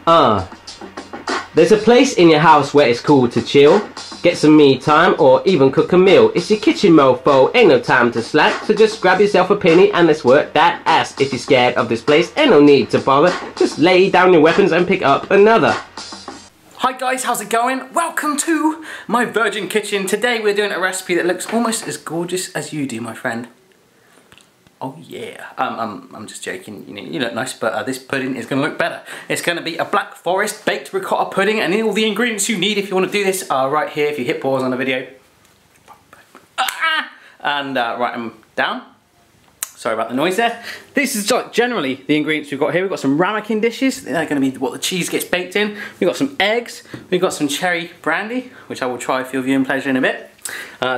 There's a place in your house where it's cool to chill, get some me time, or even cook a meal. It's your kitchen, mofo, ain't no time to slack. So just grab yourself a penny and let's work that ass. If you're scared of this place, ain't no need to bother. Just lay down your weapons and pick up another. Hi guys, how's it going? Welcome to my Virgin Kitchen. Today we're doing a recipe that looks almost as gorgeous as you do, my friend. Oh yeah, I'm just joking, you look nice, but this pudding is going to look better. It's going to be a black forest baked ricotta pudding, and all the ingredients you need if you want to do this are right here if you hit pause on the video. And write them down. Sorry about the noise there. This is like generally the ingredients we've got here. We've got some ramekin dishes. They're going to be what the cheese gets baked in. We've got some eggs. We've got some cherry brandy, which I will try for your viewing pleasure in a bit.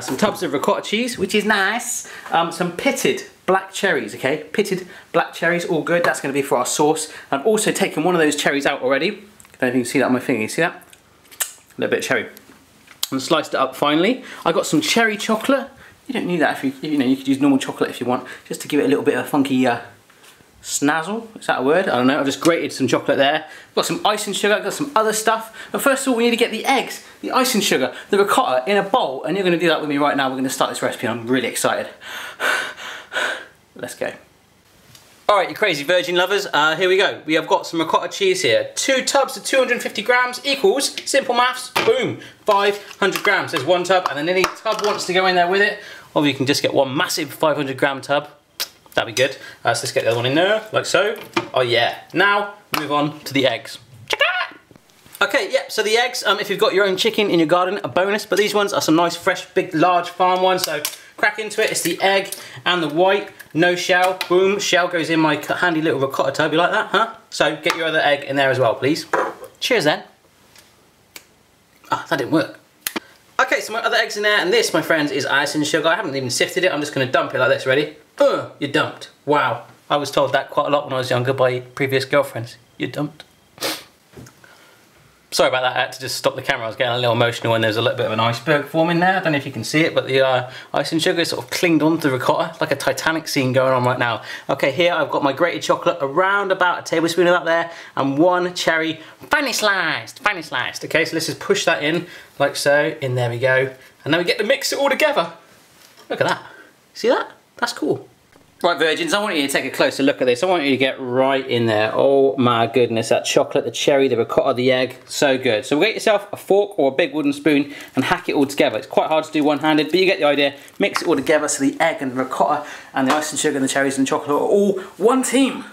Some tubs of ricotta cheese, which is nice. Some pitted black cherries, okay? Pitted black cherries, all good. That's going to be for our sauce. I've also taken one of those cherries out already. I don't know if you can see that on my finger. You see that? A little bit of cherry. And sliced it up finely. I got some cherry chocolate. You don't need that if you could use normal chocolate if you want, just to give it a little bit of a funky snazzle. Is that a word? I don't know. I've just grated some chocolate there. Got some icing sugar. Got some other stuff. But first of all, we need to get the eggs, the icing sugar, the ricotta in a bowl, and you're going to do that with me right now. We're going to start this recipe, and I'm really excited. Let's go. Alright, you crazy virgin lovers, here we go. We have got some ricotta cheese here. 2 tubs of 250 grams equals, simple maths, boom, 500 grams. There's 1 tub, and then any tub wants to go in there with it, or you can just get one massive 500 gram tub. That'd be good. So let's get the other one in there, like so. Oh yeah. Now, move on to the eggs. Okay, yeah, so the eggs, if you've got your own chicken in your garden, a bonus, but these ones are some nice, fresh, big, large farm ones, so crack into it. It's the egg and the white, no shell, boom, shell goes in my handy little ricotta tub. You like that, huh? So get your other egg in there as well, please. Cheers then. Ah, that didn't work. Okay, so my other egg's in there, and this, my friends, is icing sugar. I haven't even sifted it. I'm just gonna dump it like this, ready? You're dumped. Wow, I was told that quite a lot when I was younger by previous girlfriends. You're dumped. Sorry about that, I had to just stop the camera. I was getting a little emotional when there's a little bit of an iceberg forming there. I don't know if you can see it, but the icing sugar sort of clinged onto the ricotta, like a Titanic scene going on right now. Okay, here I've got my grated chocolate, around about a tablespoon of that there, and 1 cherry, finely sliced, finely sliced. Okay, so let's just push that in, like so, in there we go. And then we get to mix it all together. Look at that, see that? That's cool. Right, virgins, I want you to take a closer look at this. I want you to get right in there. Oh my goodness, that chocolate, the cherry, the ricotta, the egg, so good. So get yourself a fork or a big wooden spoon and hack it all together. It's quite hard to do one-handed, but you get the idea. Mix it all together so the egg and the ricotta and the icing sugar and the cherries and chocolate are all one team.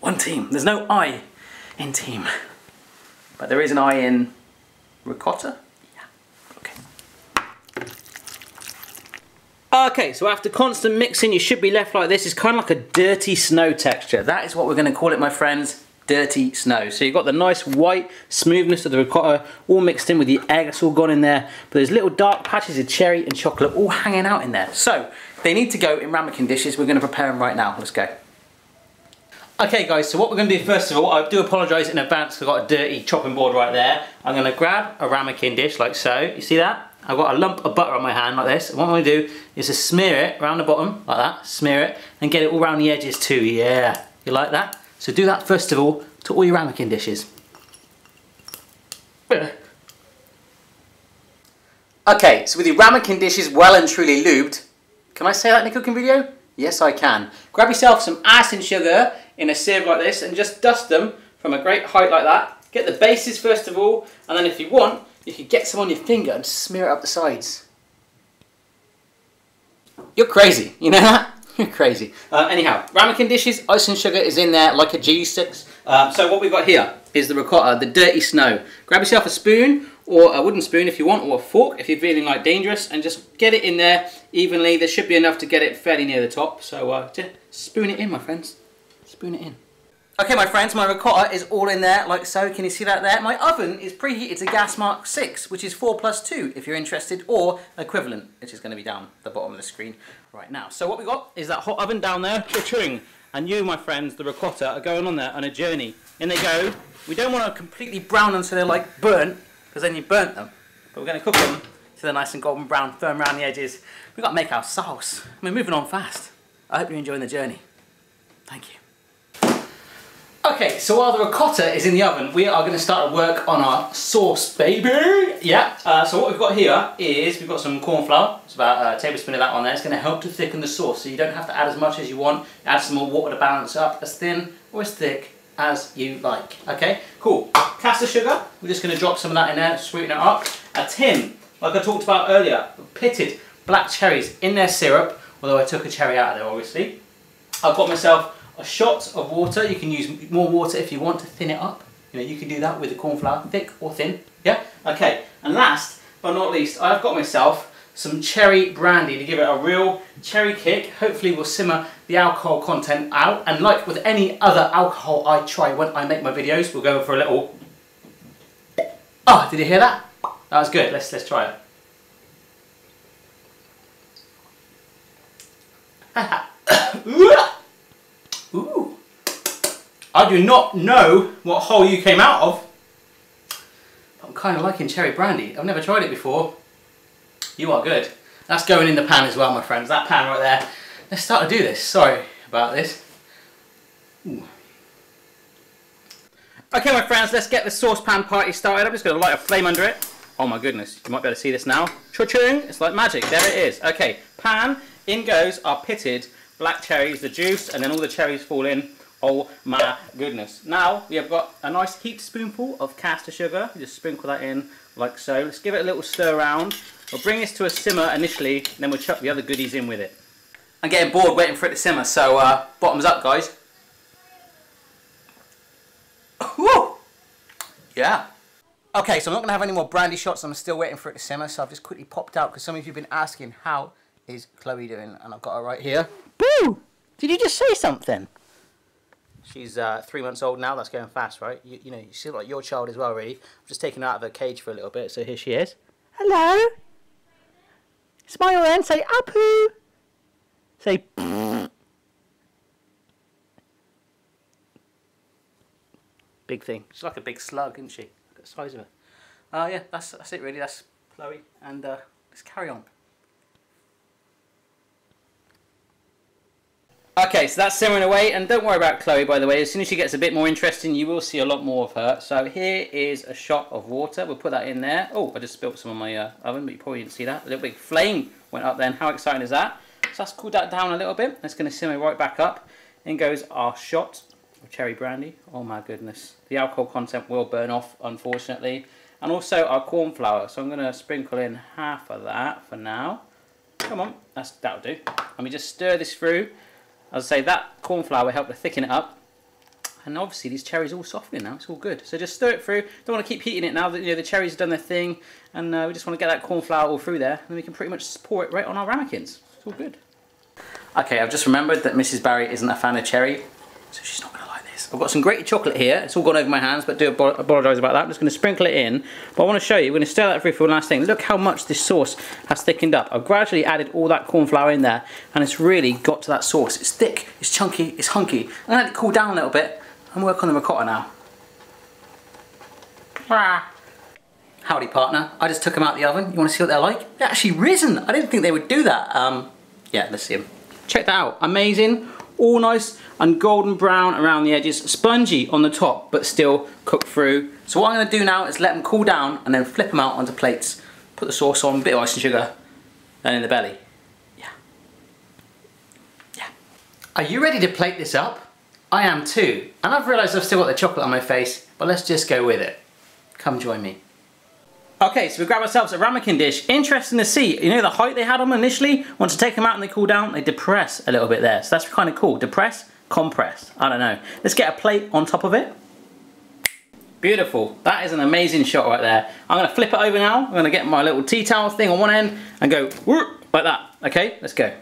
One team. There's no I in team. But there is an I in ricotta. Okay, so after constant mixing, you should be left like this. It's kind of like a dirty snow texture. That is what we're going to call it, my friends, dirty snow. So you've got the nice white smoothness of the ricotta all mixed in with the egg. It's all gone in there. But there's little dark patches of cherry and chocolate all hanging out in there. So they need to go in ramekin dishes. We're going to prepare them right now. Let's go. Okay guys, so what we're going to do first of all, I do apologise in advance because I've got a dirty chopping board right there. I'm going to grab a ramekin dish like so. You see that? I've got a lump of butter on my hand like this, and what I'm going to do is to smear it around the bottom, like that, smear it, and get it all around the edges too, yeah. You like that? So do that first of all to all your ramekin dishes. Okay, so with your ramekin dishes well and truly lubed, can I say that in a cooking video? Yes I can. Grab yourself some icing sugar in a sieve like this and just dust them from a great height like that. Get the bases first of all, and then if you want, you could get some on your finger and smear it up the sides. You're crazy, you know that? You're crazy. Anyhow, ramekin dishes, icing sugar is in there like a G6. So what we've got here is the ricotta, the dirty snow. Grab yourself a spoon, or a wooden spoon if you want, or a fork if you're feeling like dangerous, and just get it in there evenly. There should be enough to get it fairly near the top. So just spoon it in, my friends. Spoon it in. Okay my friends, my ricotta is all in there like so. Can you see that there? My oven is preheated to gas mark 6, which is 4+2 if you're interested, or equivalent, which is going to be down the bottom of the screen right now. So what we got is that hot oven down there, cha-ching. And you, my friends, the ricotta, are going on there on a journey. In they go. We don't want to completely brown them so they're like burnt, because then you burnt them. But we're going to cook them so they're nice and golden brown, firm around the edges. We've got to make our sauce. We're moving on fast. I hope you're enjoying the journey. Thank you. Okay, so while the ricotta is in the oven, we are going to start to work on our sauce, baby. Yeah, so what we've got here is we've got some corn flour. It's about a tablespoon of that on there. It's going to help to thicken the sauce, so you don't have to add as much as you want. Add some more water to balance up, as thin or as thick as you like. Okay, cool. Caster sugar, we're just going to drop some of that in there, sweeten it up. A tin, like I talked about earlier, pitted black cherries in their syrup, although I took a cherry out of there, obviously. I've got myself a shot of water. You can use more water if you want to thin it up. You know, you can do that with the corn flour, thick or thin. Yeah? Okay, and last but not least, I've got myself some cherry brandy to give it a real cherry kick. Hopefully we'll simmer the alcohol content out, and like with any other alcohol I try when I make my videos, we'll go for a little... Oh, did you hear that? That was good. Let's try it. Ooh. I do not know what hole you came out of, but I'm kind of liking cherry brandy. I've never tried it before. You are good. That's going in the pan as well, my friends. That pan right there. Let's start to do this. Sorry about this. Ooh. Okay, my friends, let's get the saucepan party started. I'm just going to light a flame under it. Oh my goodness, you might be able to see this now. Cha-ching! It's like magic. There it is. Okay, pan. In goes our pitted black cherries, the juice, and then all the cherries fall in. Oh my goodness. Now we have got a nice heaped spoonful of caster sugar. Just sprinkle that in like so. Let's give it a little stir around. We'll bring this to a simmer initially, and then we'll chuck the other goodies in with it. I'm getting bored waiting for it to simmer, so bottoms up, guys. Woo! Yeah. Okay, so I'm not going to have any more brandy shots. I'm still waiting for it to simmer, so I've just quickly popped out because some of you have been asking how is Chloe doing, and I've got her right here. Boo! Did you just say something? She's 3 months old now. That's going fast, right? You know, you see like your child as well, really. I'm just taking her out of her cage for a little bit, so here she is. Hello. Smile then. Say Apu. Say. Big thing. She's like a big slug, isn't she? Look at the size of her. Yeah, that's it really. That's Chloe, and let's carry on. Okay, so that's simmering away, and don't worry about Chloe, by the way. As soon as she gets a bit more interesting, you will see a lot more of her. So here is a shot of water. We'll put that in there. Oh, I just spilt some on my oven, but you probably didn't see that. A little big flame went up then. How exciting is that? So that's cooled that down a little bit. It's going to simmer right back up. In goes our shot of cherry brandy. Oh my goodness. The alcohol content will burn off, unfortunately. And also our corn flour. So I'm going to sprinkle in half of that for now. Come on, that'll do. Let me just stir this through. As I say, that corn flour will help to thicken it up, and obviously these cherries are all softening now. It's all good. So just stir it through. Don't want to keep heating it now that the cherries have done their thing, and we just want to get that corn flour all through there, and then we can pretty much pour it right on our ramekins. It's all good. Okay, I've just remembered that Mrs. Barry isn't a fan of cherry, so she's not going to like this. I've got some grated chocolate here. It's all gone over my hands, but do apologise about that. I'm just going to sprinkle it in, but I want to show you. We're going to stir that through for one last thing. Look how much this sauce has thickened up. I've gradually added all that corn flour in there, and it's really got to that sauce. It's thick, it's chunky, it's hunky. I'm going to let it cool down a little bit and work on the ricotta now. Howdy, partner. I just took them out of the oven. You want to see what they're like? They're actually risen. I didn't think they would do that. Yeah, let's see them. Check that out. Amazing. All nice and golden brown around the edges, spongy on the top, but still cooked through. So what I'm going to do now is let them cool down and then flip them out onto plates. Put the sauce on, a bit of ice and sugar, and in the belly. Yeah. Yeah. Are you ready to plate this up? I am too. And I've realised I've still got the chocolate on my face, but let's just go with it. Come join me. Okay, so we grab ourselves a ramekin dish. Interesting to see, you know the height they had on them initially? Once you take them out and they cool down, they depress a little bit there. So that's kind of cool. Depress, compress. I don't know. Let's get a plate on top of it. Beautiful. That is an amazing shot right there. I'm going to flip it over now. I'm going to get my little tea towel thing on one end and go whoop, like that. Okay, let's go.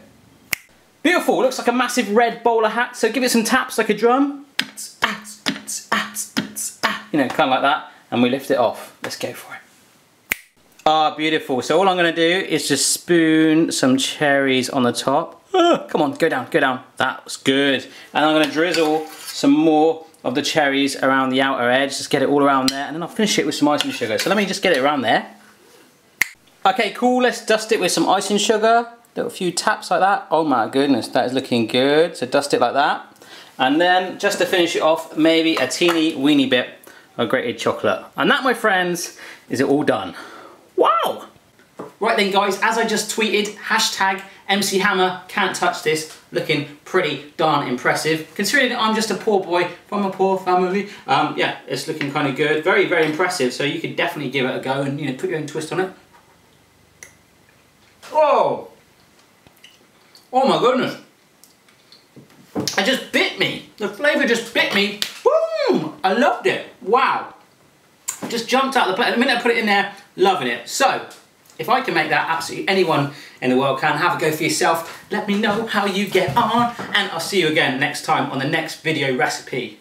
Beautiful. Looks like a massive red bowler hat. So give it some taps like a drum. You know, kind of like that. And we lift it off. Let's go for it. Ah, beautiful. So all I'm going to do is just spoon some cherries on the top. Come on, go down, go down. That was good. And I'm going to drizzle some more of the cherries around the outer edge. Just get it all around there. And then I'll finish it with some icing sugar. So let me just get it around there. Okay, cool. Let's dust it with some icing sugar. A few taps like that. Oh my goodness, that is looking good. So dust it like that. And then, just to finish it off, maybe a teeny weeny bit of grated chocolate. And that, my friends, is it all done. Wow! Right then, guys, as I just tweeted, hashtag MC Hammer can't touch this. Looking pretty darn impressive. Considering that I'm just a poor boy from a poor family, yeah, it's looking kind of good. Very, very impressive. So you could definitely give it a go and, you know, put your own twist on it. Oh! Oh my goodness! It just bit me. The flavour just bit me. Boom! I loved it. Wow. It just jumped out of the plate. The minute I put it in there, loving it. So, if I can make that, absolutely anyone in the world can. Have a go for yourself. Let me know how you get on. And I'll see you again next time on the next video recipe.